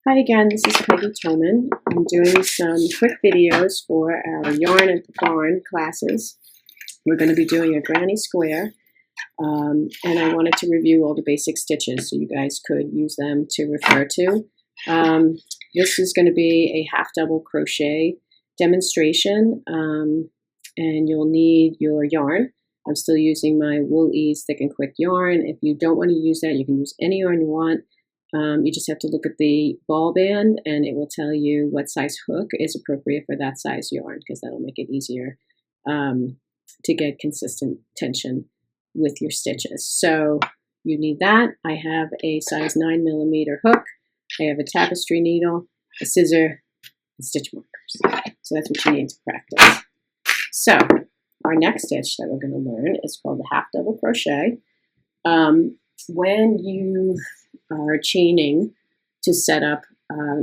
Hi again, this is Peggy Toman. I'm doing some quick videos for our Yarn at the Barn classes. We're going to be doing a granny square, and I wanted to review all the basic stitches so you guys could use them to refer to. This is going to be a half double crochet demonstration, and you'll need your yarn. I'm still using my Wool Ease Thick and Quick yarn. If you don't want to use that, you can use any yarn you want. You just have to look at the ball band and it will tell you what size hook is appropriate for that size yarn, because that'll make it easier to get consistent tension with your stitches. So you need that. I have a size 9mm hook. I have a tapestry needle, a scissor, and stitch markers. So that's what you need to practice. So our next stitch that we're going to learn is called the half double crochet. When you are chaining to set up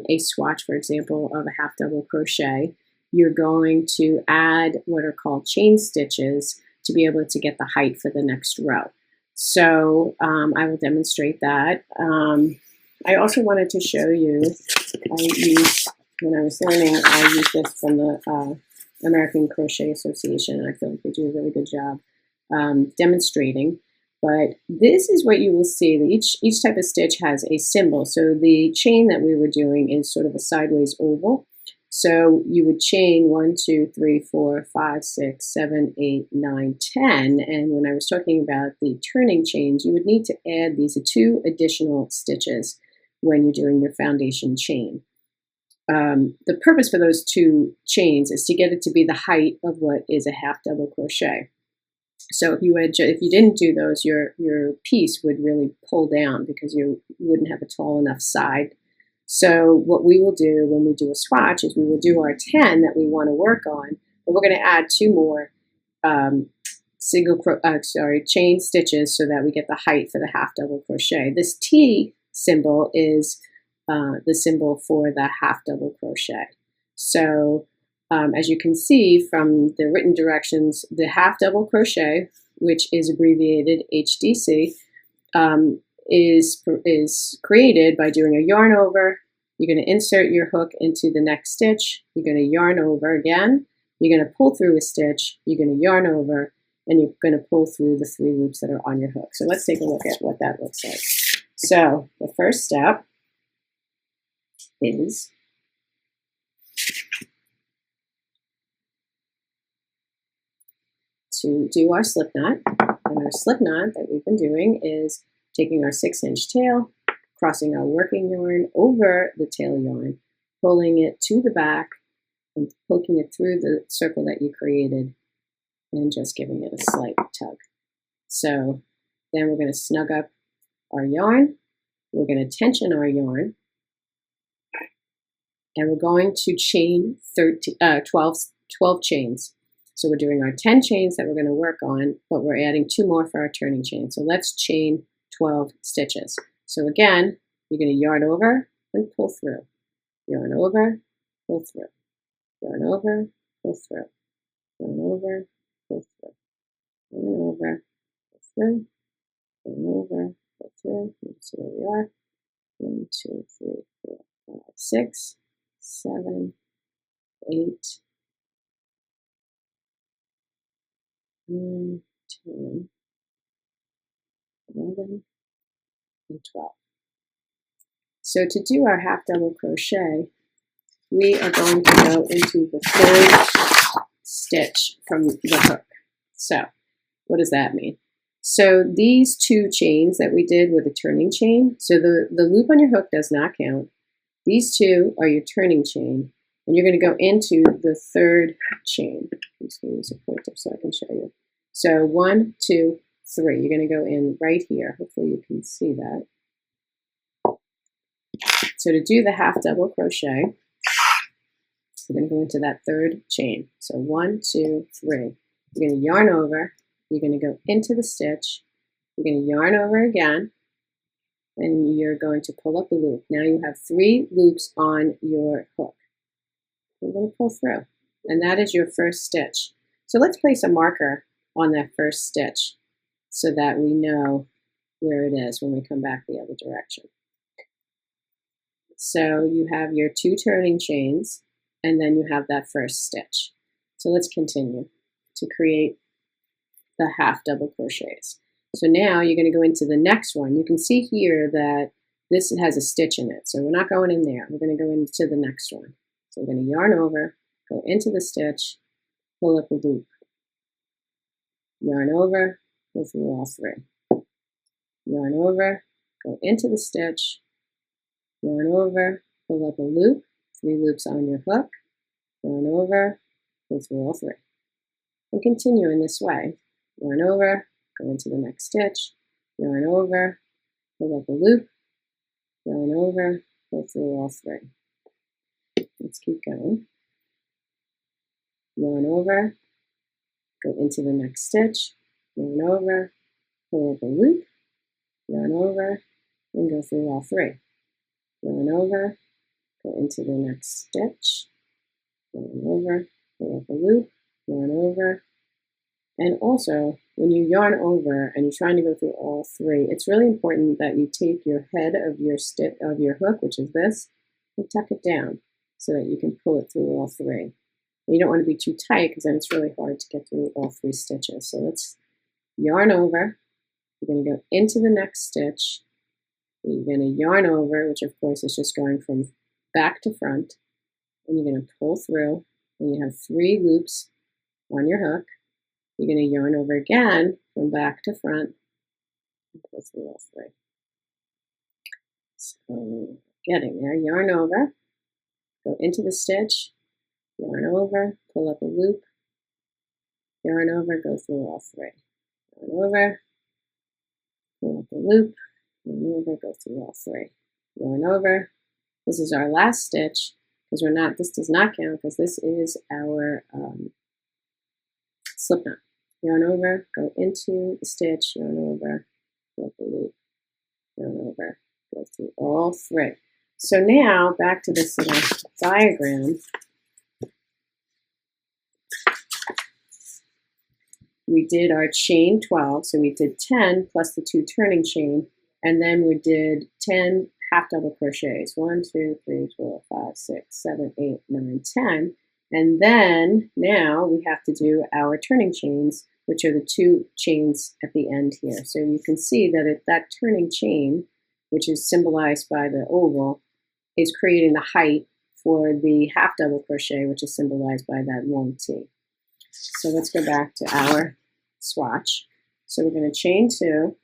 a swatch, for example, of a half double crochet, you're going to add what are called chain stitches to be able to get the height for the next row. So I will demonstrate that. I also wanted to show you, when I was learning, I used this from the American Crochet Association, and I feel like they do a really good job demonstrating. But this is what you will see. Each type of stitch has a symbol. So the chain that we were doing is sort of a sideways oval. So you would chain 1, 2, 3, 4, 5, 6, 7, 8, 9, 10. And when I was talking about the turning chains, you would need to add these 2 additional stitches when you're doing your foundation chain. The purpose for those 2 chains is to get it to be the height of what is a half double crochet. So if you didn't do those, your piece would really pull down because you wouldn't have a tall enough side. So what we will do when we do a swatch is we will do our 10 that we want to work on, but we're going to add 2 more chain stitches so that we get the height for the half double crochet. This T symbol is the symbol for the half double crochet. So as you can see from the written directions, the half double crochet, which is abbreviated HDC, is created by doing a yarn over. You're going to insert your hook into the next stitch. You're going to yarn over again. You're going to pull through a stitch. You're going to yarn over, and you're going to pull through the 3 loops that are on your hook. So let's take a look at what that looks like. So the first step is to do our slip knot. And our slip knot that we've been doing is taking our 6-inch tail, crossing our working yarn over the tail yarn, pulling it to the back and poking it through the circle that you created and just giving it a slight tug. So then we're going to snug up our yarn, we're going to tension our yarn, and we're going to chain 12 chains. So we're doing our 10 chains that we're going to work on, but we're adding 2 more for our turning chain. So let's chain 12 stitches. So again, you're going to yarn over and pull through. Yarn over, pull through. Yarn over, pull through. Yarn over, pull through. Yarn over, pull through. Yarn over, pull through. Let's see where we are. 1, 2, 3, 4, 5, 6, 7, 8, 9, 10, 11, and 12. So to do our half double crochet, we are going to go into the 3rd stitch from the hook. So what does that mean? So these 2 chains that we did were the turning chain. So the loop on your hook does not count. These 2 are your turning chain. And you're going to go into the 3rd chain. I'm just going to use a pointer so I can show you. So 1, 2, 3. You're going to go in right here. Hopefully you can see that. So to do the half double crochet, we're going to go into that 3rd chain. So 1, 2, 3. You're going to yarn over. You're going to go into the stitch. You're going to yarn over again. And you're going to pull up a loop. Now you have 3 loops on your hook. We're going to pull through. And that is your first stitch. So let's place a marker on that first stitch so that we know where it is when we come back the other direction. So you have your 2 turning chains, and then you have that first stitch. So let's continue to create the half double crochets. So now you're going to go into the next one. You can see here that this has a stitch in it. So we're not going in there. We're going to go into the next one. So we're going to yarn over, go into the stitch, pull up a loop, yarn over, go through all 3. Yarn over, go into the stitch, yarn over, pull up a loop, 3 loops on your hook, yarn over, go through all 3. And continue in this way. Yarn over, go into the next stitch, yarn over, pull up a loop, yarn over, go through all 3. Let's keep going. Yarn over, go into the next stitch, yarn over, pull up a loop, yarn over, and go through all 3. Yarn over, go into the next stitch, yarn over, pull up a loop, yarn over. And also, when you yarn over and you're trying to go through all 3, it's really important that you take your head of your hook, which is this, and tuck it down so that you can pull it through all 3. And you don't want to be too tight because then it's really hard to get through all 3 stitches. So let's yarn over. You're going to go into the next stitch. You're going to yarn over, which of course is just going from back to front. And you're going to pull through, and you have 3 loops on your hook. You're going to yarn over again from back to front and pull through all 3. So getting there, yarn over, go into the stitch, yarn over, pull up a loop, yarn over, go through all 3. Yarn over, pull up a loop, yarn over, go through all 3. Yarn over. This is our last stitch because this does not count because this is our slip knot. Yarn over, go into the stitch, yarn over, pull up a loop, yarn over, go through all 3. So now back to this little diagram. We did our chain 12, so we did 10 plus the 2 turning chain, and then we did 10 half double crochets. 1, 2, 3, 4, 5, 6, 7, 8, 9, 10. And then now we have to do our turning chains, which are the 2 chains at the end here. So you can see that that turning chain, which is symbolized by the oval, is creating the height for the half double crochet, which is symbolized by that long T. So let's go back to our swatch. So we're going to chain 2,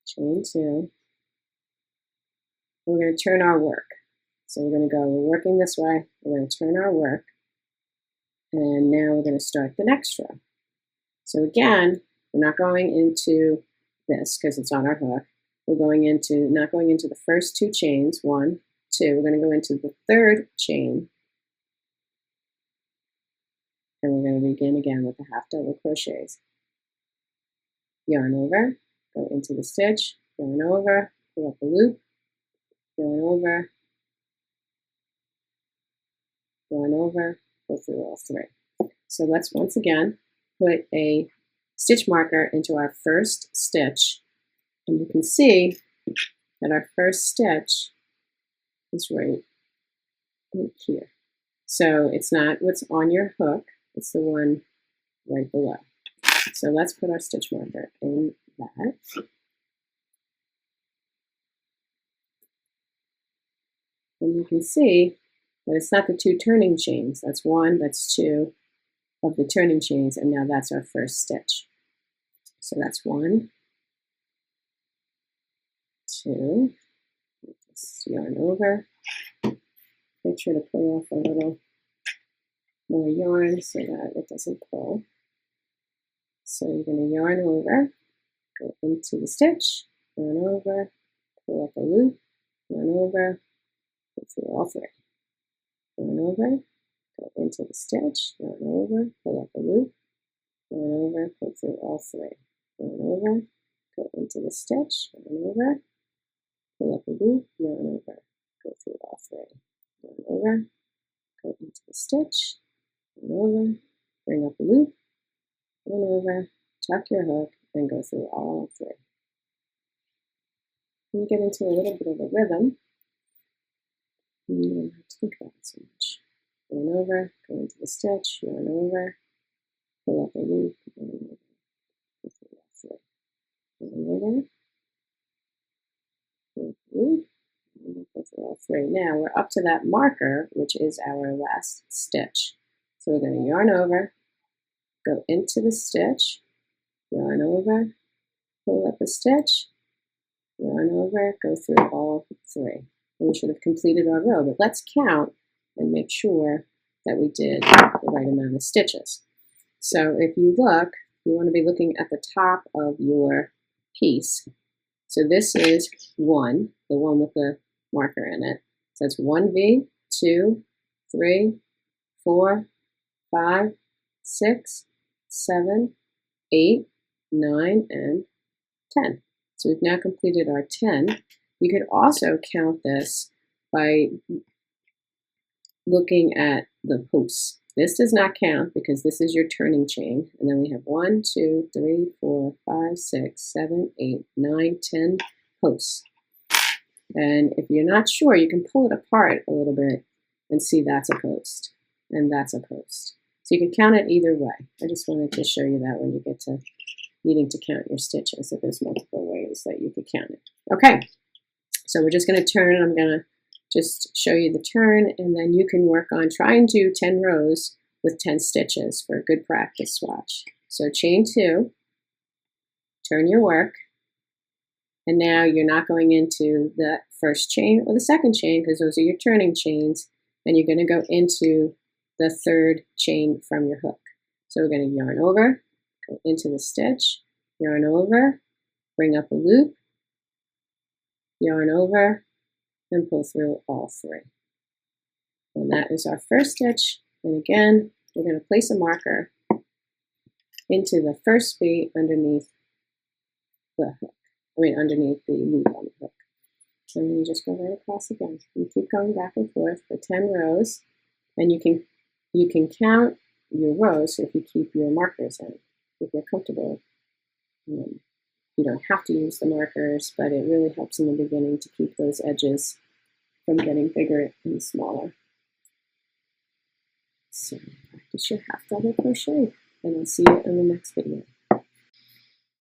chain 2. We're going to turn our work. So we're going to we're working this way, we're going to turn our work, and now we're going to start the next row. So again, we're not going into this because it's on our hook. We're not going into the first 2 chains, 1, 2. We're going to go into the 3rd chain, and we're going to begin again with the half double crochets. Yarn over, go into the stitch, yarn over, pull up a loop, yarn over, go through all 3. So let's once again put a stitch marker into our first stitch, and you can see that our first stitch is right here. So it's not what's on your hook, it's the one right below. So let's put our stitch marker in that. And you can see that it's not the 2 turning chains. That's 1, that's 2 of the turning chains, and now that's our first stitch. So that's 1, 2, just yarn over. Make sure to pull off a little more yarn so that it doesn't pull. So you're going to yarn over, go into the stitch, yarn over, pull up a loop, yarn over, go through all 3. Yarn over, go into the stitch, yarn over, pull up a loop, yarn over, pull through all 3. Yarn over, go into the stitch, yarn over, pull up a loop, yarn over, go through all 3. Yarn over, go into the stitch, yarn over, bring up a loop, yarn over, tuck your hook, and go through all 3. You get into a little bit of a rhythm. You don't have to think about it so much. Yarn over, go into the stitch, yarn over, pull up a loop, yarn over, go through all three. Yarn over, pull up a loop, go through all three. Now we're up to that marker, which is our last stitch. So we're going to yarn over, go into the stitch, yarn over, pull up a stitch, yarn over, go through all three. And we should have completed our row, but let's count and make sure that we did the right amount of stitches. So if you look, you want to be looking at the top of your piece. So this is 1, the one with the marker in it. So it's 1V, 2, 3, 4, 5, 6, 7, 8, 9, and 10. So we've now completed our 10. You could also count this by looking at the posts. This does not count because this is your turning chain. And then we have 1, 2, 3, 4, 5, 6, 7, 8, 9, 10 posts. And if you're not sure, you can pull it apart a little bit and see that's a post and that's a post. So you can count it either way. I just wanted to show you that when you get to needing to count your stitches, that there's multiple ways that you could count it. Okay, so we're just going to turn. I'm going to just show you the turn, and then you can work on trying to do 10 rows with 10 stitches for a good practice swatch. So chain 2, turn your work, and now you're not going into the first chain or the second chain because those are your turning chains. Then you're going to go into the third chain from your hook. So we're going to yarn over, go into the stitch, yarn over, bring up a loop, yarn over, and pull through all three. And that is our first stitch. And again, we're going to place a marker into the first beat underneath the hook. Underneath the loop on the hook. And then you just go right across again. You keep going back and forth for 10 rows, and you can count your rows if you keep your markers in, if you're comfortable. You don't have to use the markers, but it really helps in the beginning to keep those edges from getting bigger and smaller. So practice your half double crochet, and I'll see you in the next video.